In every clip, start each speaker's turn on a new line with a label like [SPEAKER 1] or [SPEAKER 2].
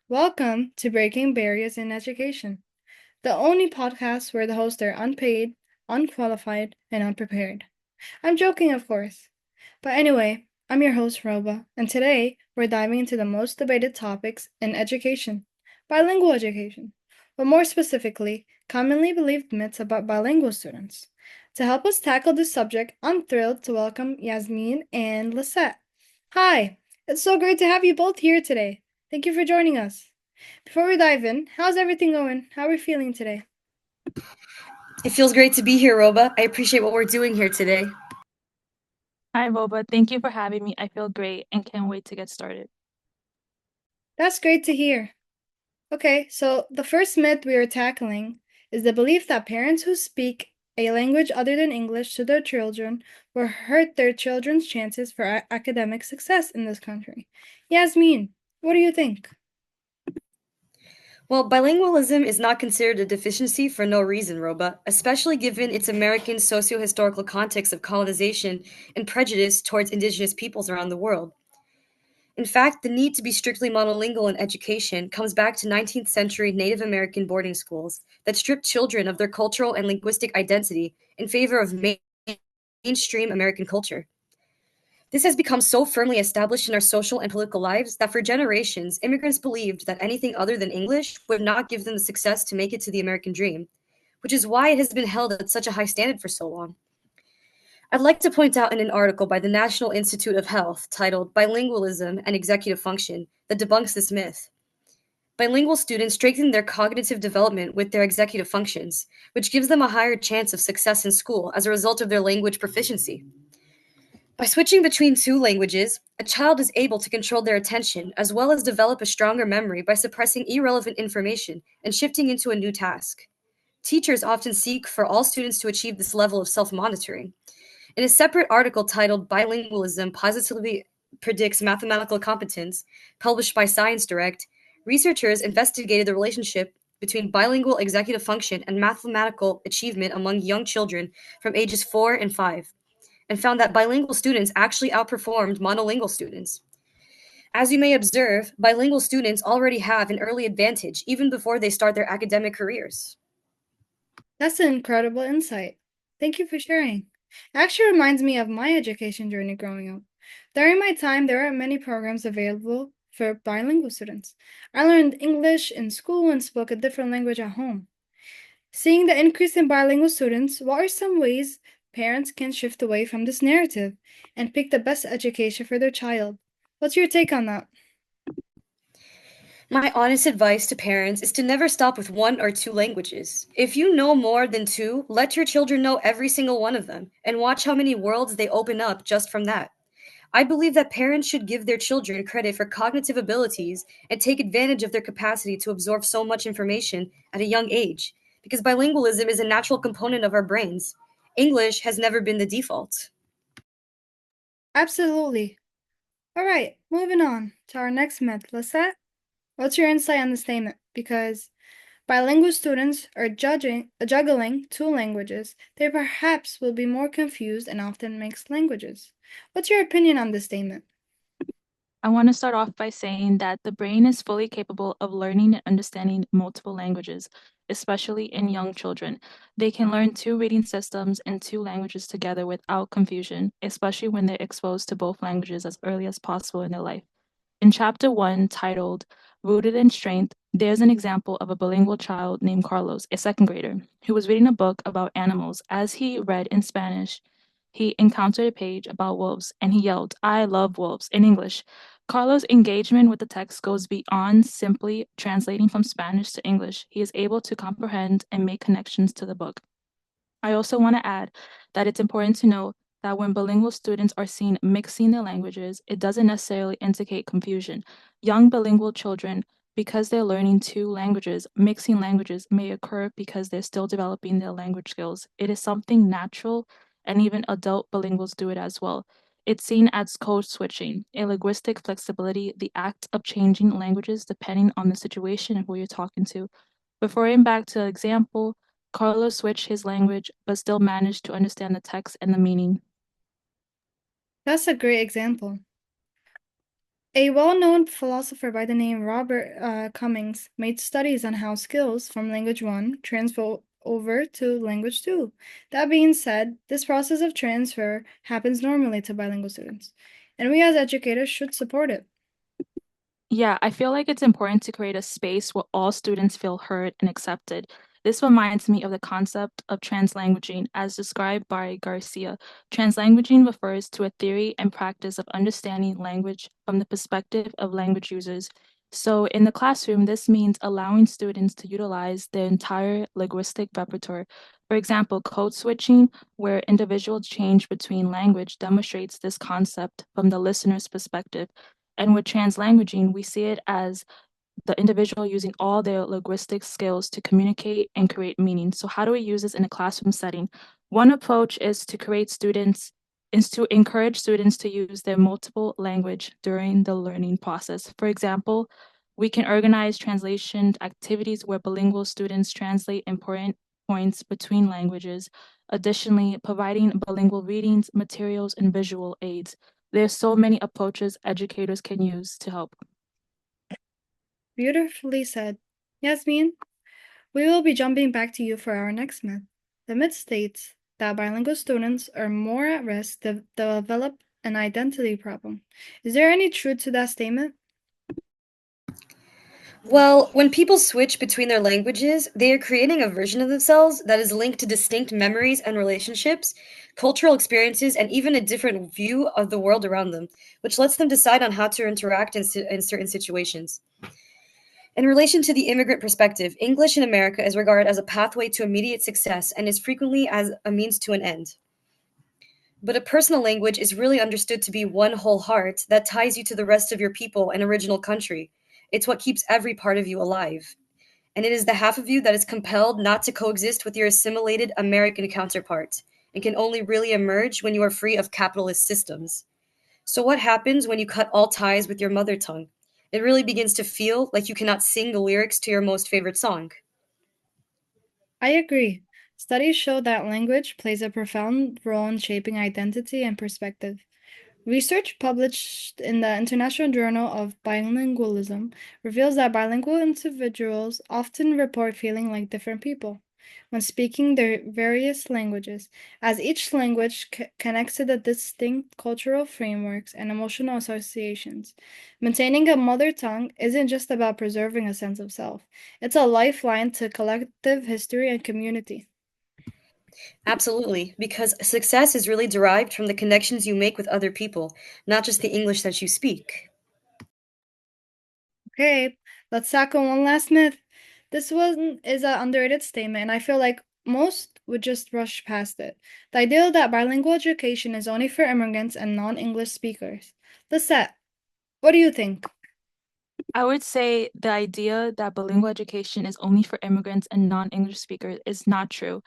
[SPEAKER 1] Welcome to Breaking Barriers in Education, the only podcast where the hosts are unpaid, unqualified, and unprepared. I'm joking, of course. But anyway, I'm your host, Roba, and today we're diving into the most debated topics in education bilingual education, but more specifically, commonly believed myths about bilingual students. To help us tackle this subject, I'm thrilled to welcome Yasmin and Lisette. Hi, it's so great to have you both here today. Thank you for joining us. Before we dive in, how's everything going? How are we feeling today?
[SPEAKER 2] It feels great to be here, Roba. I appreciate what we're doing here today.
[SPEAKER 3] Hi, Boba. Thank you for having me. I feel great and can't wait to get started.
[SPEAKER 1] That's great to hear. Okay, so the first myth we are tackling is the belief that parents who speak a language other than English to their children will hurt their children's chances for academic success in this country. Yasmin, what do you think?
[SPEAKER 2] Well, bilingualism is not considered a deficiency for no reason, Roba, especially given its American socio-historical context of colonization and prejudice towards indigenous peoples around the world. In fact, the need to be strictly monolingual in education comes back to 19th century Native American boarding schools that stripped children of their cultural and linguistic identity in favor of mainstream American culture. This has become so firmly established in our social and political lives that for generations, immigrants believed that anything other than English would not give them the success to make it to the American dream, which is why it has been held at such a high standard for so long. I'd like to point out in an article by the National Institute of Health titled Bilingualism and Executive Function that debunks this myth. Bilingual students strengthen their cognitive development with their executive functions, which gives them a higher chance of success in school as a result of their language proficiency. By switching between two languages, a child is able to control their attention as well as develop a stronger memory by suppressing irrelevant information and shifting into a new task. Teachers often seek for all students to achieve this level of self monitoring. In a separate article titled Bilingualism Positively Predicts Mathematical Competence, published by Science Direct, researchers investigated the relationship between bilingual executive function and mathematical achievement among young children from ages 4 and 5 and found that bilingual students actually outperformed monolingual students. As you may observe, bilingual students already have an early advantage even before they start their academic careers.
[SPEAKER 1] That's an incredible insight. Thank you for sharing. It actually reminds me of my education journey growing up. During my time, there aren't many programs available for bilingual students. I learned English in school and spoke a different language at home. Seeing the increase in bilingual students, what are some ways parents can shift away from this narrative and pick the best education for their child? What's your take on that?
[SPEAKER 2] My honest advice to parents is to never stop with one or two languages. If you know more than two, let your children know every single one of them and watch how many worlds they open up just from that. I believe that parents should give their children credit for cognitive abilities and take advantage of their capacity to absorb so much information at a young age, because bilingualism is a natural component of our brains. English has never been the default.
[SPEAKER 1] Absolutely. All right, moving on to our next myth. Lisette, what's your insight on the statement? Because bilingual students are juggling two languages, they perhaps will be more confused and often mix languages. What's your opinion on this statement?
[SPEAKER 3] I want to start off by saying that the brain is fully capable of learning and understanding multiple languages, especially in young children. They can learn two reading systems and two languages together without confusion, especially when they're exposed to both languages as early as possible in their life. In chapter 1, titled Rooted in Strength, there's an example of a bilingual child named Carlos, a second grader, who was reading a book about animals. As he read in Spanish, he encountered a page about wolves and he yelled, "I love wolves," in English. Carlos' engagement with the text goes beyond simply translating from Spanish to English. He is able to comprehend and make connections to the book. I also want to add that it's important to note that when bilingual students are seen mixing their languages, it doesn't necessarily indicate confusion. Young bilingual children, because they're learning two languages, mixing languages may occur because they're still developing their language skills. It is something natural, and even adult bilinguals do it as well. It's seen as code switching, a linguistic flexibility, the act of changing languages depending on the situation and who you're talking to. Referring back to the example, Carlos switched his language but still managed to understand the text and the meaning.
[SPEAKER 1] That's a great example. A well-known philosopher by the name Robert Cummings made studies on how skills from language 1 transfer over to language 2. That being said, this process of transfer happens normally to bilingual students, and we as educators should support it.
[SPEAKER 3] Yeah, I feel like it's important to create a space where all students feel heard and accepted. This reminds me of the concept of translanguaging as described by Garcia. Translanguaging refers to a theory and practice of understanding language from the perspective of language users. So, in the classroom, this means allowing students to utilize their entire linguistic repertoire. For example, code switching, where individuals change between language, demonstrates this concept from the listener's perspective. And with translanguaging, we see it as the individual using all their linguistic skills to communicate and create meaning. So how do we use this in a classroom setting? One approach is to encourage students to use their multiple language during the learning process. For example, we can organize translation activities where bilingual students translate important points between languages. Additionally, providing bilingual readings, materials, and visual aids. There's so many approaches educators can use to help.
[SPEAKER 1] Beautifully said. Yasmin, we will be jumping back to you for our next myth. The myth states that bilingual students are more at risk to develop an identity problem. Is there any truth to that statement?
[SPEAKER 2] Well, when people switch between their languages, they are creating a version of themselves that is linked to distinct memories and relationships, cultural experiences, and even a different view of the world around them, which lets them decide on how to interact in certain situations. In relation to the immigrant perspective, English in America is regarded as a pathway to immediate success and is frequently as a means to an end. But a personal language is really understood to be one whole heart that ties you to the rest of your people and original country. It's what keeps every part of you alive. And it is the half of you that is compelled not to coexist with your assimilated American counterpart and can only really emerge when you are free of capitalist systems. So, what happens when you cut all ties with your mother tongue? It really begins to feel like you cannot sing the lyrics to your most favorite song.
[SPEAKER 1] I agree. Studies show that language plays a profound role in shaping identity and perspective. Research published in the International Journal of Bilingualism reveals that bilingual individuals often report feeling like different people when speaking their various languages, as each language connects to the distinct cultural frameworks and emotional associations. Maintaining a mother tongue isn't just about preserving a sense of self, it's a lifeline to collective history and community.
[SPEAKER 2] Absolutely, because success is really derived from the connections you make with other people, not just the English that you speak.
[SPEAKER 1] Okay, let's tackle one last myth. This one is an underrated statement, and I feel like most would just rush past it. The idea that bilingual education is only for immigrants and non-English speakers. Lisette, what do you think?
[SPEAKER 3] I would say the idea that bilingual education is only for immigrants and non-English speakers is not true.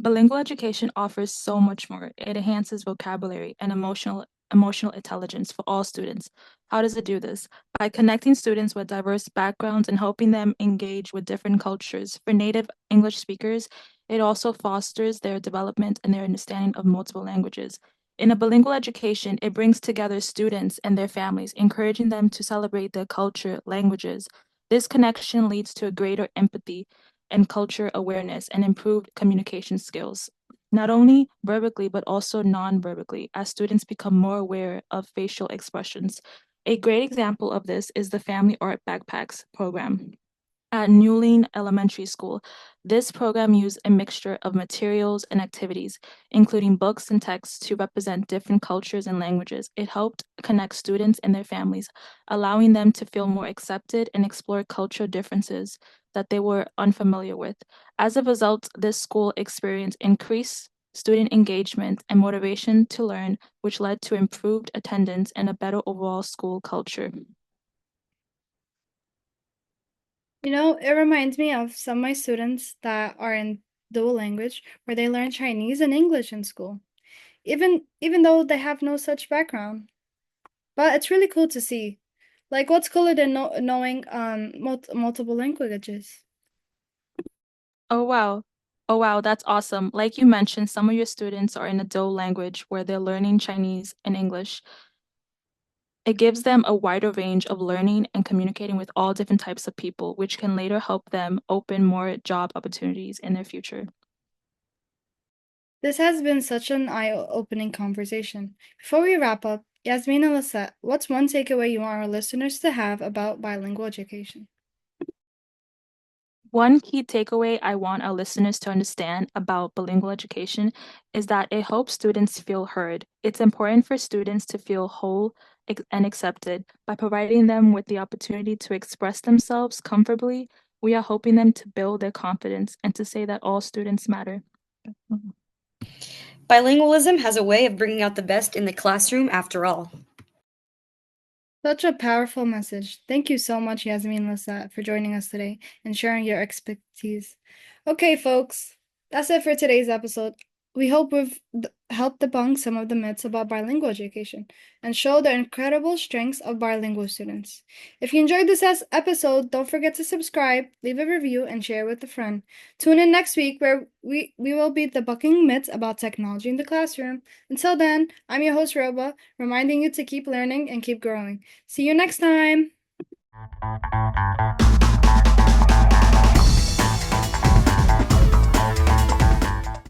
[SPEAKER 3] Bilingual education offers so much more. It enhances vocabulary and emotional intelligence for all students. How does it do this? By connecting students with diverse backgrounds and helping them engage with different cultures. For native English speakers, it also fosters their development and their understanding of multiple languages. In a bilingual education, it brings together students and their families, encouraging them to celebrate their culture, languages. This connection leads to a greater empathy and culture awareness and improved communication skills, not only verbally, but also non-verbally, as students become more aware of facial expressions. A great example of this is the Family Art Backpacks program at Newline Elementary School. This program used a mixture of materials and activities, including books and texts to represent different cultures and languages. It helped connect students and their families, allowing them to feel more accepted and explore cultural differences that they were unfamiliar with. As a result, this school experienced increased student engagement and motivation to learn, which led to improved attendance and a better overall school culture.
[SPEAKER 1] It reminds me of some of my students that are in dual language where they learn Chinese and English in school, even though they have no such background. But it's really cool to see. Like, what's cooler than knowing multiple languages?
[SPEAKER 3] Oh, wow. Oh, wow, that's awesome. Like you mentioned, some of your students are in a dual language where they're learning Chinese and English. It gives them a wider range of learning and communicating with all different types of people, which can later help them open more job opportunities in their future.
[SPEAKER 1] This has been such an eye-opening conversation. Before we wrap up, Yasmin and Lisette, what's one takeaway you want our listeners to have about bilingual education?
[SPEAKER 3] One key takeaway I want our listeners to understand about bilingual education is that it helps students feel heard. It's important for students to feel whole and accepted. By providing them with the opportunity to express themselves comfortably, we are helping them to build their confidence and to say that all students matter.
[SPEAKER 2] Bilingualism has a way of bringing out the best in the classroom after all.
[SPEAKER 1] Such a powerful message. Thank you so much, Yasmin Lisette, for joining us today and sharing your expertise. Okay, folks, that's it for today's episode. We hope we've helped debunk some of the myths about bilingual education and show the incredible strengths of bilingual students. If you enjoyed this episode, don't forget to subscribe, leave a review, and share with a friend. Tune in next week where we will be debunking myths about technology in the classroom. Until then, I'm your host, Roba, reminding you to keep learning and keep growing. See you next time!